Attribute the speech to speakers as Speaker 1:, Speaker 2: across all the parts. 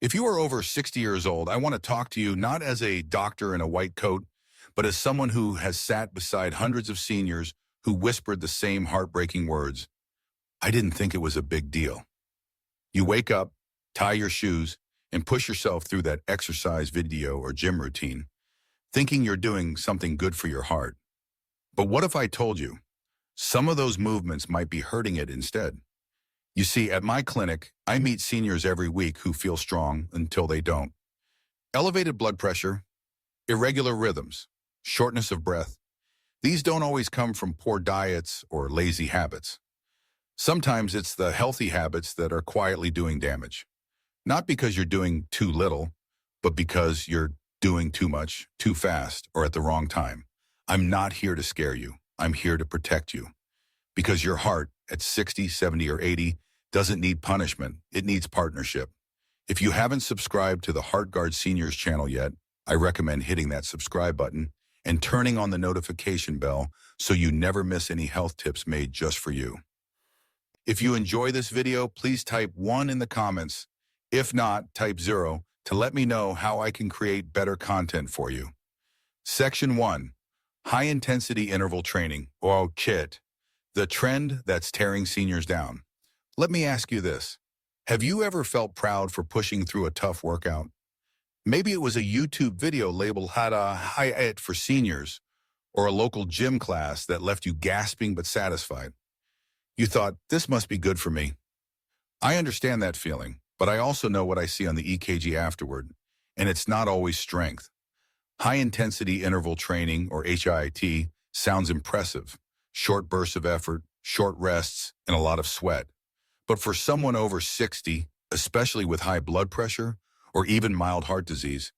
Speaker 1: If you are over 60 years old, I want to talk to you not as a doctor in a white coat, but as someone who has sat beside hundreds of seniors who whispered the same heartbreaking words. I didn't think it was a big deal. You wake up, tie your shoes, and push yourself through that exercise video or gym routine, thinking you're doing something good for your heart. But what if I told you some of those movements might be hurting it instead? You see, at my clinic, I meet seniors every week who feel strong until they don't. Elevated blood pressure, irregular rhythms, shortness of breath. These don't always come from poor diets or lazy habits. Sometimes it's the healthy habits that are quietly doing damage. Not because you're doing too little, but because you're doing too much, too fast, or at the wrong time. I'm not here to scare you. I'm here to protect you. Because your heart at 60, 70, or 80 doesn't need punishment. It needs partnership. If you haven't subscribed to the HeartGuard Seniors channel yet, I recommend hitting that subscribe button and turning on the notification bell so you never miss any health tips made just for you. If you enjoy this video, please type 1 in the comments. If not, type 0 to let me know how I can create better content for you. Section 1. High-intensity interval training, or HIIT, the trend that's tearing seniors down. Let me ask you this. Have you ever felt proud for pushing through a tough workout? Maybe it was a YouTube video labeled HIIT for seniors, or a local gym class that left you gasping but satisfied. You thought, this must be good for me. I understand that feeling, but I also know what I see on the EKG afterward, and it's not always strength. High-intensity interval training, or HIIT, sounds impressive. Short bursts of effort, short rests, and a lot of sweat. But for someone over 60, especially with high blood pressure or even mild heart disease,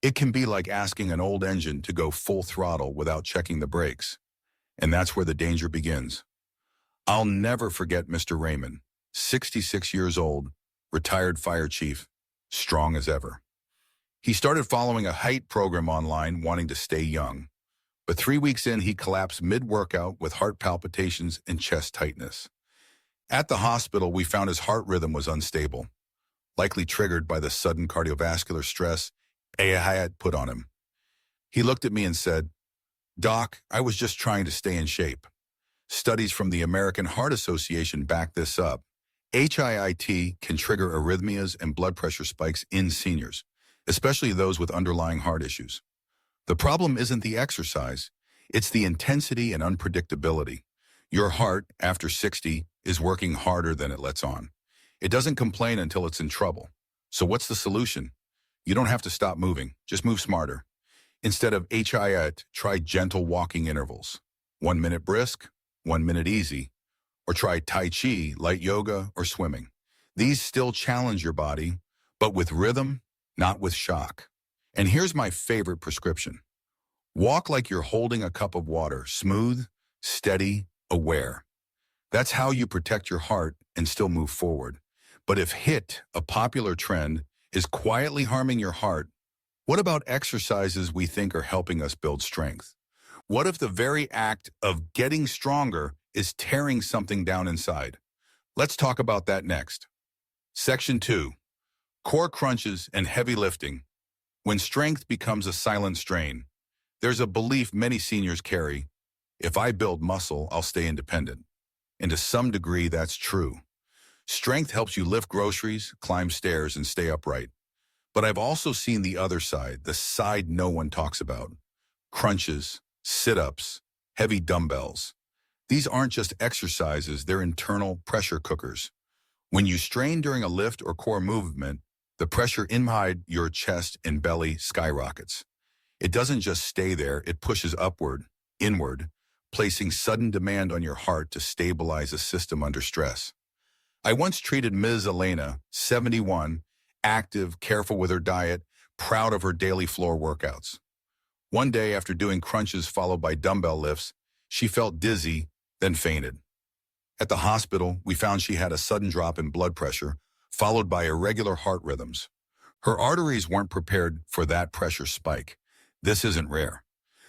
Speaker 1: it can be like asking an old engine to go full throttle without checking the brakes. And that's where the danger begins. I'll never forget Mr. Raymond, 66 years old, retired fire chief, strong as ever. He started following a HIIT program online, wanting to stay young. But 3 weeks in, he collapsed mid-workout with heart palpitations and chest tightness. At the hospital, we found his heart rhythm was unstable, likely triggered by the sudden cardiovascular stress HIIT put on him. He looked at me and said, "Doc, I was just trying to stay in shape." Studies from the American Heart Association back this up. HIIT can trigger arrhythmias and blood pressure spikes in seniors, especially those with underlying heart issues. The problem isn't the exercise, it's the intensity and unpredictability. Your heart, after 60, is working harder than it lets on. It doesn't complain until it's in trouble. So what's the solution? You don't have to stop moving, just move smarter. Instead of HIIT, try gentle walking intervals. 1 minute brisk, 1 minute easy. Or try Tai Chi, light yoga, or swimming. These still challenge your body, but with rhythm, not with shock. And here's my favorite prescription. Walk like you're holding a cup of water, smooth, steady, aware. That's how you protect your heart and still move forward. But if HIIT, a popular trend, is quietly harming your heart, what about exercises we think are helping us build strength? What if the very act of getting stronger is tearing something down inside? Let's talk about that next. Section 2. Core crunches and heavy lifting. When strength becomes a silent strain, there's a belief many seniors carry: if I build muscle, I'll stay independent. And to some degree, that's true. Strength helps you lift groceries, climb stairs, and stay upright. But I've also seen the other side, the side no one talks about. Crunches, sit-ups, heavy dumbbells. These aren't just exercises, they're internal pressure cookers. When you strain during a lift or core movement, the pressure inside your chest and belly skyrockets. It doesn't just stay there, it pushes upward, inward, placing sudden demand on your heart to stabilize a system under stress. I once treated Ms. Elena, 71, active, careful with her diet, proud of her daily floor workouts. One day, after doing crunches followed by dumbbell lifts, she felt dizzy, then fainted. At the hospital, we found she had a sudden drop in blood pressure, followed by irregular heart rhythms. Her arteries weren't prepared for that pressure spike. This isn't rare.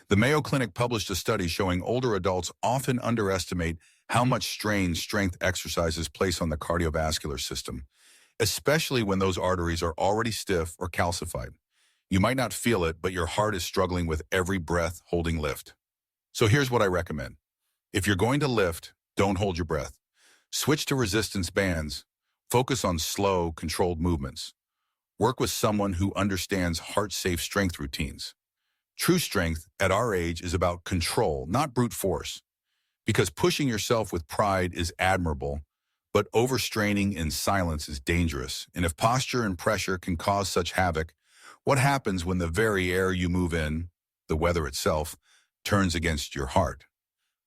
Speaker 1: The Mayo Clinic published a study showing older adults often underestimate how much strain strength exercises place on the cardiovascular system. especially when those arteries are already stiff or calcified. You might not feel it, but your heart is struggling with every breath holding lift. So here's what I recommend. If you're going to lift, don't hold your breath. Switch to resistance bands. Focus on slow, controlled movements. Work with someone who understands heart-safe strength routines. True strength at our age is about control, not brute force. Because pushing yourself with pride is admirable, but overstraining in silence is dangerous. And if posture and pressure can cause such havoc, what happens when the very air you move in, the weather itself, turns against your heart?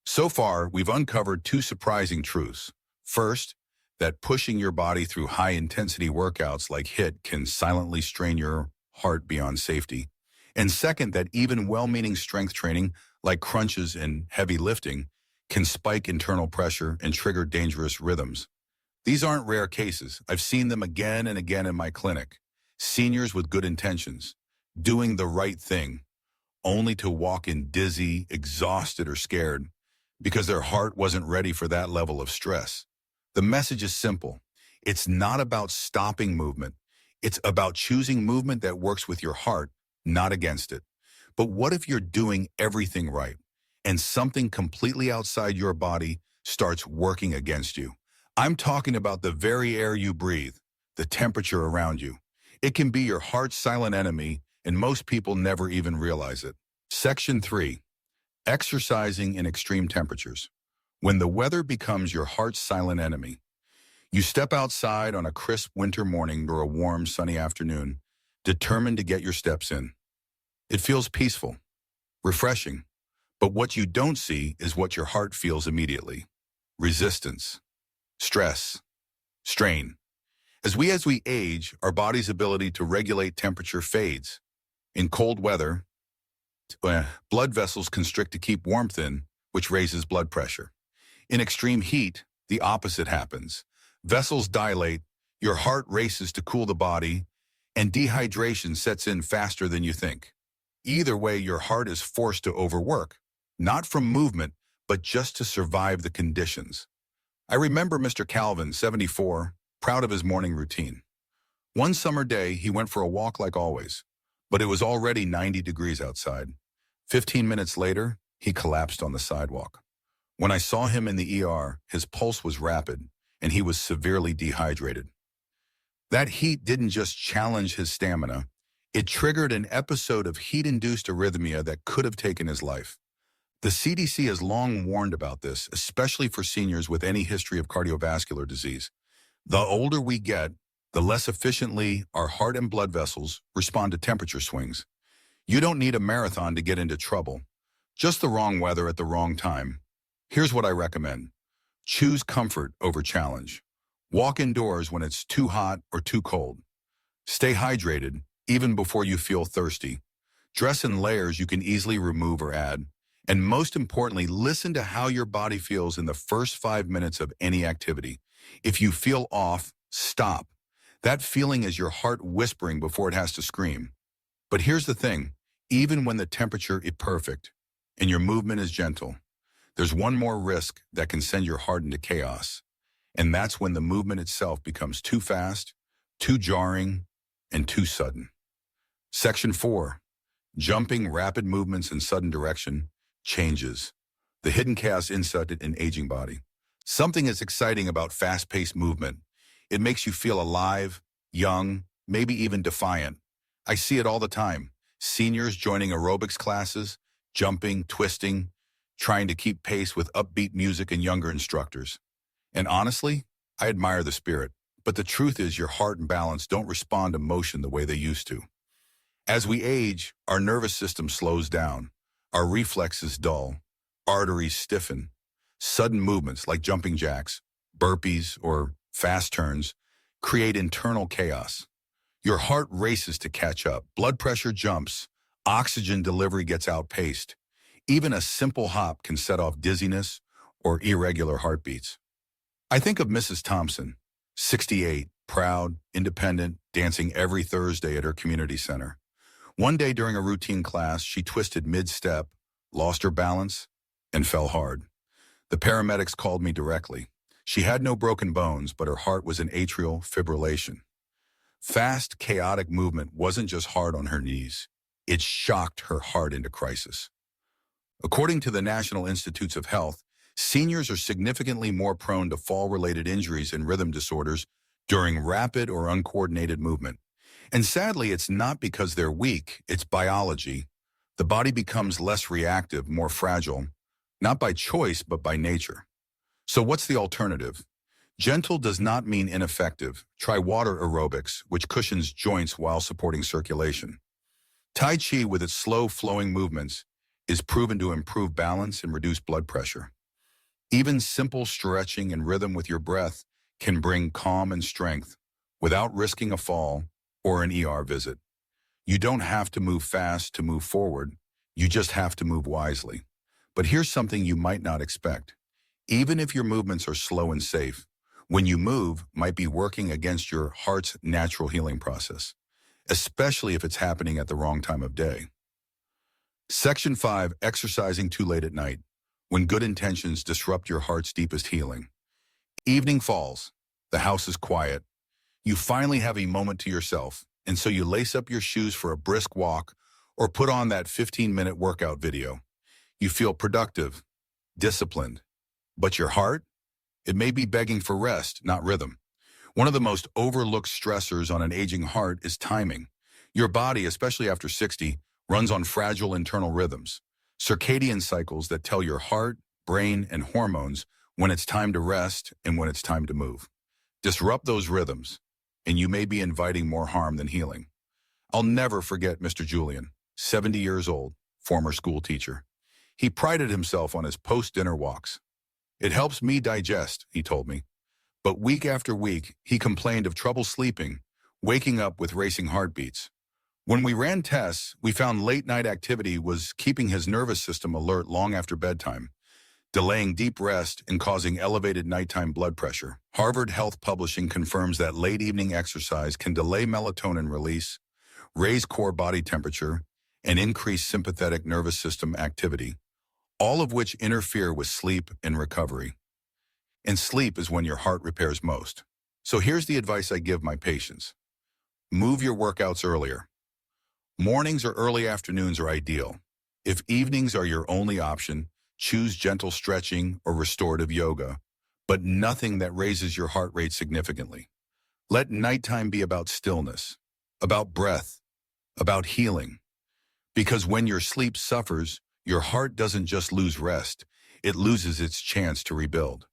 Speaker 1: So far, we've uncovered two surprising truths. First, that pushing your body through high-intensity workouts like HIIT can silently strain your heart beyond safety. And second, that even well-meaning strength training like crunches and heavy lifting can spike internal pressure and trigger dangerous rhythms. These aren't rare cases. I've seen them again and again in my clinic. Seniors with good intentions, doing the right thing, only to walk in dizzy, exhausted, or scared because their heart wasn't ready for that level of stress. The message is simple. It's not about stopping movement. It's about choosing movement that works with your heart, not against it. But what if you're doing everything right and something completely outside your body starts working against you? I'm talking about the very air you breathe, the temperature around you. It can be your heart's silent enemy, and most people never even realize it. Section 3. Exercising in extreme temperatures. When the weather becomes your heart's silent enemy, you step outside on a crisp winter morning or a warm, sunny afternoon, determined to get your steps in. It feels peaceful, refreshing, but what you don't see is what your heart feels immediately. Resistance, stress, strain. As we age, our body's ability to regulate temperature fades. In cold weather, blood vessels constrict to keep warmth in, which raises blood pressure. In extreme heat, the opposite happens. Vessels dilate, your heart races to cool the body, and dehydration sets in faster than you think. Either way, your heart is forced to overwork, not from movement, but just to survive the conditions. I remember Mr. Calvin, 74, proud of his morning routine. One summer day, he went for a walk like always, but it was already 90 degrees outside. 15 minutes later, he collapsed on the sidewalk. When I saw him in the ER, his pulse was rapid, and he was severely dehydrated. That heat didn't just challenge his stamina, it triggered an episode of heat-induced arrhythmia that could have taken his life. The CDC has long warned about this, especially for seniors with any history of cardiovascular disease. The older we get, the less efficiently our heart and blood vessels respond to temperature swings. You don't need a marathon to get into trouble, just the wrong weather at the wrong time. Here's what I recommend. Choose comfort over challenge. Walk indoors when it's too hot or too cold. Stay hydrated, even before you feel thirsty. Dress in layers you can easily remove or add. And most importantly, listen to how your body feels in the first 5 minutes of any activity. If you feel off, stop. That feeling is your heart whispering before it has to scream. But here's the thing, even when the temperature is perfect and your movement is gentle, there's one more risk that can send your heart into chaos. And that's when the movement itself becomes too fast, too jarring, and too sudden. Section 4. Jumping rapid movements in sudden direction changes. The hidden chaos inside an aging body. Something is exciting about fast-paced movement. It makes you feel alive, young, maybe even defiant. I see it all the time. Seniors joining aerobics classes, jumping, twisting, trying to keep pace with upbeat music and younger instructors. And honestly, I admire the spirit. But the truth is your heart and balance don't respond to motion the way they used to. As we age, our nervous system slows down. Our reflexes dull. Arteries stiffen. Sudden movements like jumping jacks, burpees, or fast turns create internal chaos. Your heart races to catch up. Blood pressure jumps. Oxygen delivery gets outpaced. Even a simple hop can set off dizziness or irregular heartbeats. I think of Mrs. Thompson, 68, proud, independent, dancing every Thursday at her community center. One day during a routine class, she twisted mid-step, lost her balance, and fell hard. The paramedics called me directly. She had no broken bones, but her heart was in atrial fibrillation. Fast, chaotic movement wasn't just hard on her knees. It shocked her heart into crisis. According to the National Institutes of Health, seniors are significantly more prone to fall-related injuries and rhythm disorders during rapid or uncoordinated movement. And sadly, it's not because they're weak, it's biology. The body becomes less reactive, more fragile, not by choice, but by nature. So what's the alternative? Gentle does not mean ineffective. Try water aerobics, which cushions joints while supporting circulation. Tai Chi, with its slow flowing movements, is proven to improve balance and reduce blood pressure. Even simple stretching and rhythm with your breath can bring calm and strength without risking a fall or an ER visit. You don't have to move fast to move forward. You just have to move wisely. But here's something you might not expect. Even if your movements are slow and safe, when you move might be working against your heart's natural healing process, especially if it's happening at the wrong time of day. Section 5, exercising too late at night, when good intentions disrupt your heart's deepest healing. Evening falls, the house is quiet. You finally have a moment to yourself, and so you lace up your shoes for a brisk walk or put on that 15-minute workout video. You feel productive, disciplined, but your heart? It may be begging for rest, not rhythm. One of the most overlooked stressors on an aging heart is timing. Your body, especially after 60, runs on fragile internal rhythms, circadian cycles that tell your heart, brain, and hormones when it's time to rest and when it's time to move. Disrupt those rhythms, and you may be inviting more harm than healing. I'll never forget Mr. Julian, 70 years old, former school teacher. He prided himself on his post-dinner walks. It helps me digest, he told me. But week after week, he complained of trouble sleeping, waking up with racing heartbeats. When we ran tests, we found late-night activity was keeping his nervous system alert long after bedtime, delaying deep rest and causing elevated nighttime blood pressure. Harvard Health Publishing confirms that late evening exercise can delay melatonin release, raise core body temperature, and increase sympathetic nervous system activity, all of which interfere with sleep and recovery. And sleep is when your heart repairs most. So here's the advice I give my patients. Move your workouts earlier. Mornings or early afternoons are ideal. If evenings are your only option, choose gentle stretching or restorative yoga, but nothing that raises your heart rate significantly. Let nighttime be about stillness, about breath, about healing. Because when your sleep suffers, your heart doesn't just lose rest, it loses its chance to rebuild.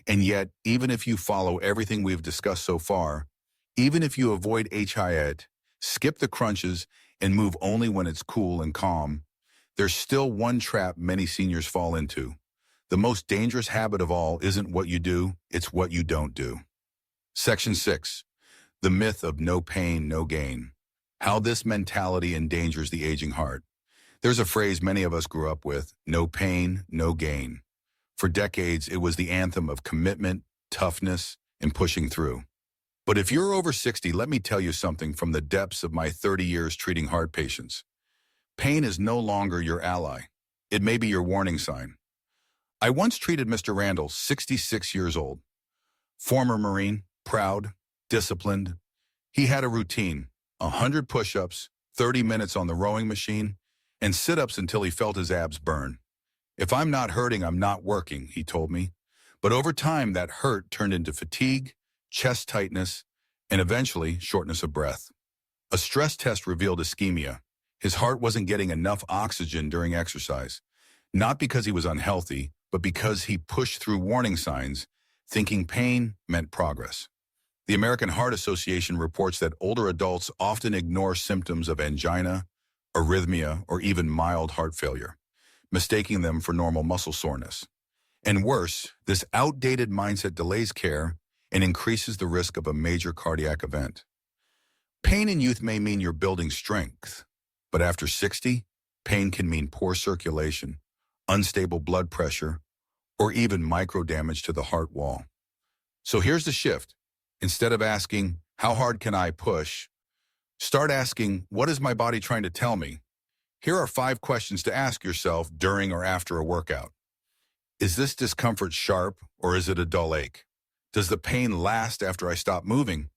Speaker 1: And yet, even if you follow everything we've discussed so far, even if you avoid HIIT, skip the crunches, and move only when it's cool and calm, there's still one trap many seniors fall into. The most dangerous habit of all isn't what you do, it's what you don't do. Section 6. The myth of no pain, no gain. How this mentality endangers the aging heart. There's a phrase many of us grew up with, no pain, no gain. For decades, it was the anthem of commitment, toughness, and pushing through. But if you're over 60, let me tell you something from the depths of my 30 years treating heart patients. Pain is no longer your ally. It may be your warning sign. I once treated Mr. Randall, 66 years old. Former Marine, proud, disciplined. He had a routine, 100 push-ups, 30 minutes on the rowing machine, and sit-ups until he felt his abs burn. If I'm not hurting, I'm not working, he told me. But over time, that hurt turned into fatigue, chest tightness, and eventually shortness of breath. A stress test revealed ischemia. His heart wasn't getting enough oxygen during exercise, not because he was unhealthy, but because he pushed through warning signs, thinking pain meant progress. The American Heart Association reports that older adults often ignore symptoms of angina, arrhythmia, or even mild heart failure, mistaking them for normal muscle soreness. And worse, this outdated mindset delays care and increases the risk of a major cardiac event. Pain in youth may mean you're building strength, but after 60, pain can mean poor circulation, unstable blood pressure, or even micro damage to the heart wall. So here's the shift. Instead of asking, how hard can I push? Start asking, what is my body trying to tell me? Here are 5 questions to ask yourself during or after a workout. Is this discomfort sharp or is it a dull ache? Does the pain last after I stop moving?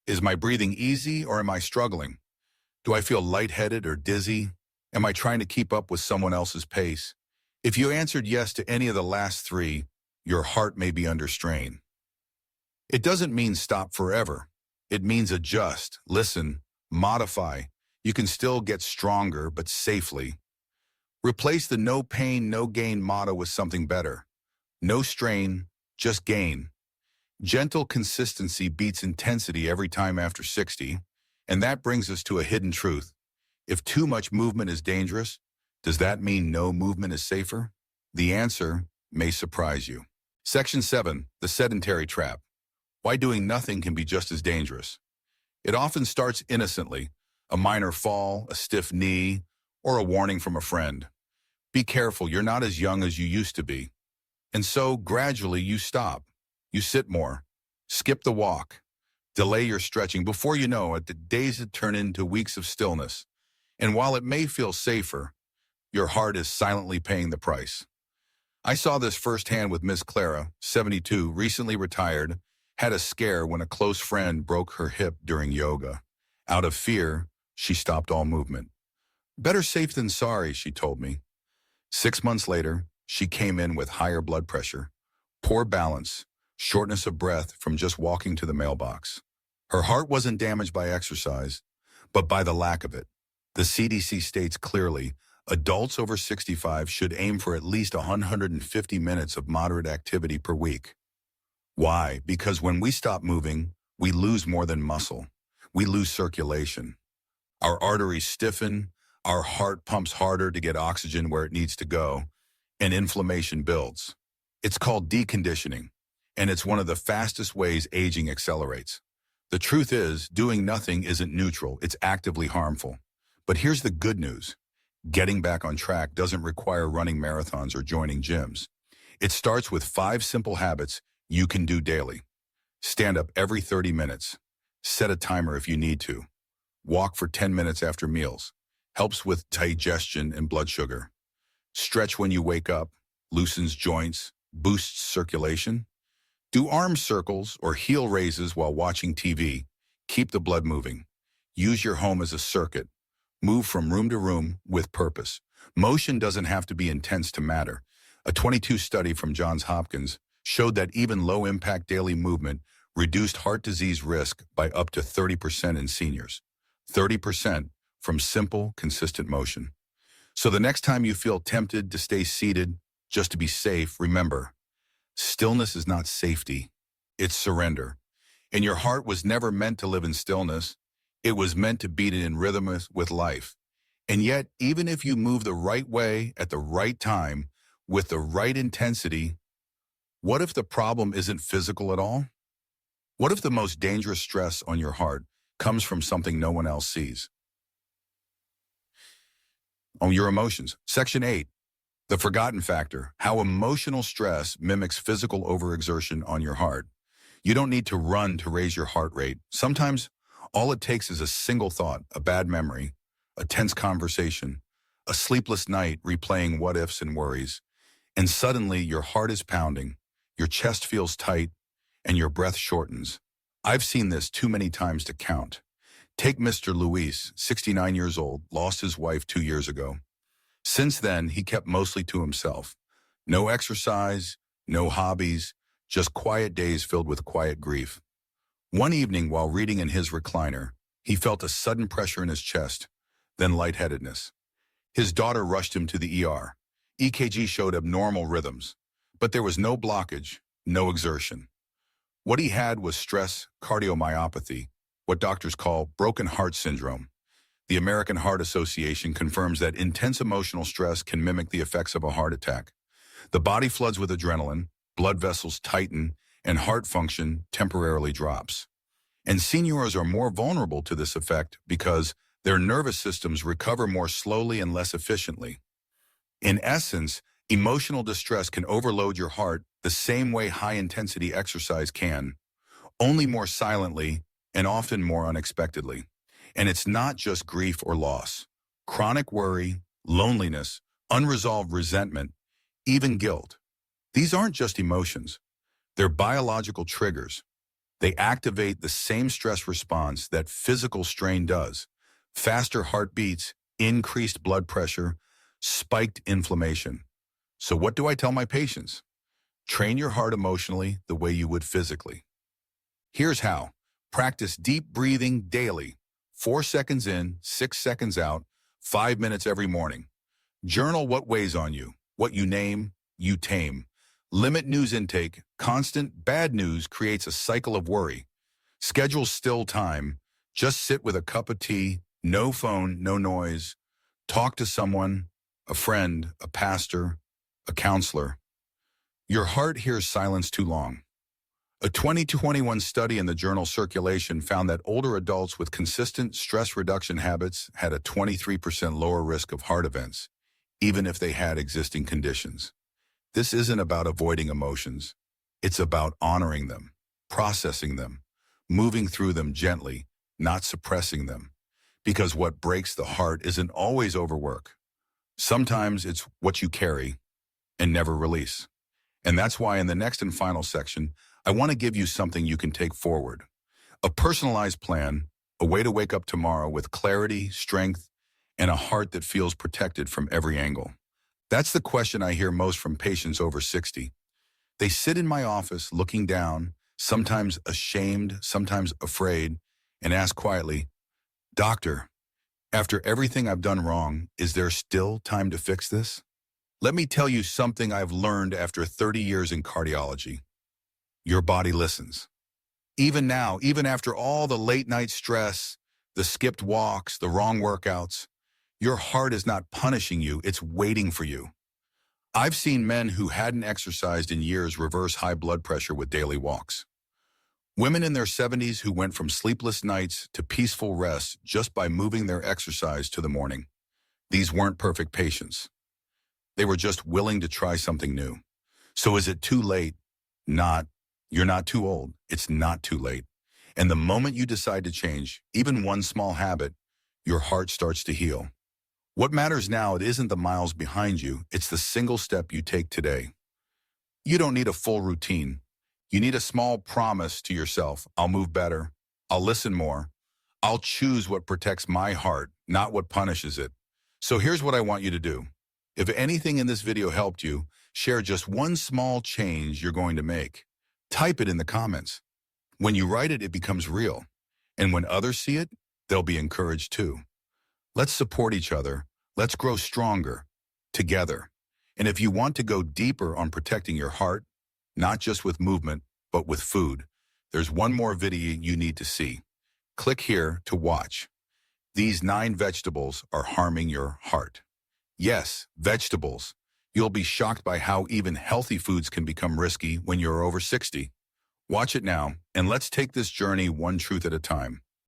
Speaker 1: Is my breathing easy or am I struggling? Do I feel lightheaded or dizzy? Am I trying to keep up with someone else's pace? If you answered yes to any of the last three, your heart may be under strain. It doesn't mean stop forever. It means adjust, listen, modify. You can still get stronger, but safely. Replace the no pain, no gain motto with something better. No strain, just gain. Gentle consistency beats intensity every time after 60, and that brings us to a hidden truth. If too much movement is dangerous, does that mean no movement is safer? The answer may surprise you. Section 7, the sedentary trap. Why doing nothing can be just as dangerous. It often starts innocently, a minor fall, a stiff knee, or a warning from a friend. Be careful, you're not as young as you used to be. And so, gradually, you stop. You sit more, skip the walk, delay your stretching. Before you know it, the days that turn into weeks of stillness. And while it may feel safer, your heart is silently paying the price. I saw this firsthand with Miss Clara, 72, recently retired, had a scare when a close friend broke her hip during yoga. Out of fear, she stopped all movement. Better safe than sorry, she told me. 6 months later, she came in with higher blood pressure, poor balance, shortness of breath from just walking to the mailbox. Her heart wasn't damaged by exercise, but by the lack of it. The CDC states clearly, adults over 65 should aim for at least 150 minutes of moderate activity per week. Why? Because when we stop moving, we lose more than muscle. We lose circulation. Our arteries stiffen, our heart pumps harder to get oxygen where it needs to go, and inflammation builds. It's called deconditioning, and it's one of the fastest ways aging accelerates. The truth is, doing nothing isn't neutral, it's actively harmful. But here's the good news. Getting back on track doesn't require running marathons or joining gyms. It starts with 5 simple habits you can do daily. Stand up every 30 minutes. Set a timer if you need to. Walk for 10 minutes after meals. Helps with digestion and blood sugar. Stretch when you wake up. Loosens joints. Boosts circulation. Do arm circles or heel raises while watching TV. Keep the blood moving. Use your home as a circuit. Move from room to room with purpose. Motion doesn't have to be intense to matter. A 22 study from Johns Hopkins showed that even low-impact daily movement reduced heart disease risk by up to 30% in seniors. 30% from simple, consistent motion. So the next time you feel tempted to stay seated just to be safe, remember, stillness is not safety, it's surrender. And your heart was never meant to live in stillness. It was meant to beat in rhythm with life. And yet, even if you move the right way at the right time, with the right intensity, what if the problem isn't physical at all? What if the most dangerous stress on your heart comes from something no one else sees? On your emotions. Section 8, the forgotten factor, how emotional stress mimics physical overexertion on your heart. You don't need to run to raise your heart rate. Sometimes all it takes is a single thought, a bad memory, a tense conversation, a sleepless night replaying what ifs and worries, and suddenly your heart is pounding, your chest feels tight, and your breath shortens. I've seen this too many times to count. Take Mr. Luis, 69 years old, lost his wife 2 years ago. Since then, he kept mostly to himself. No exercise, no hobbies, just quiet days filled with quiet grief. One evening while reading in his recliner, he felt a sudden pressure in his chest, then lightheadedness. His daughter rushed him to the ER. EKG showed abnormal rhythms, but there was no blockage, no exertion. What he had was stress cardiomyopathy, what doctors call broken heart syndrome. The American Heart Association confirms that intense emotional stress can mimic the effects of a heart attack. The body floods with adrenaline, blood vessels tighten, and heart function temporarily drops. And seniors are more vulnerable to this effect because their nervous systems recover more slowly and less efficiently. In essence, emotional distress can overload your heart the same way high-intensity exercise can, only more silently and often more unexpectedly. And it's not just grief or loss. Chronic worry, loneliness, unresolved resentment, even guilt. These aren't just emotions. They're biological triggers. They activate the same stress response that physical strain does. Faster heartbeats, increased blood pressure, spiked inflammation. So what do I tell my patients? Train your heart emotionally the way you would physically. Here's how. Practice deep breathing daily. 4 seconds in, 6 seconds out, 5 minutes every morning. Journal what weighs on you. What you name, you tame. Limit news intake. Constant bad news creates a cycle of worry. Schedule still time. Just sit with a cup of tea, no phone, no noise. Talk to someone, a friend, a pastor, a counselor. Your heart hears silence too long. A 2021 study in the journal Circulation found that older adults with consistent stress reduction habits had a 23% lower risk of heart events, even if they had existing conditions. This isn't about avoiding emotions. It's about honoring them, processing them, moving through them gently, not suppressing them. Because what breaks the heart isn't always overwork. Sometimes it's what you carry and never release. And that's why in the next and final section, I want to give you something you can take forward. A personalized plan, a way to wake up tomorrow with clarity, strength, and a heart that feels protected from every angle. That's the question I hear most from patients over 60. They sit in my office looking down, sometimes ashamed, sometimes afraid, and ask quietly, "Doctor, after everything I've done wrong, is there still time to fix this?" Let me tell you something I've learned after 30 years in cardiology. Your body listens. Even now, even after all the late night stress, the skipped walks, the wrong workouts, your heart is not punishing you, it's waiting for you. I've seen men who hadn't exercised in years reverse high blood pressure with daily walks. Women in their 70s who went from sleepless nights to peaceful rest just by moving their exercise to the morning. These weren't perfect patients. They were just willing to try something new. So is it too late? Not. You're not too old. It's not too late. And the moment you decide to change, even one small habit, your heart starts to heal. What matters now, it isn't the miles behind you, it's the single step you take today. You don't need a full routine. You need a small promise to yourself. I'll move better. I'll listen more. I'll choose what protects my heart, not what punishes it. So here's what I want you to do. If anything in this video helped you, share just one small change you're going to make. Type it in the comments. When you write it, it becomes real. And when others see it, they'll be encouraged too. Let's support each other. Let's grow stronger together. And if you want to go deeper on protecting your heart, not just with movement, but with food, there's one more video you need to see. Click here to watch. These 9 vegetables are harming your heart. Yes, vegetables. You'll be shocked by how even healthy foods can become risky when you're over 60. Watch it now, and let's take this journey one truth at a time.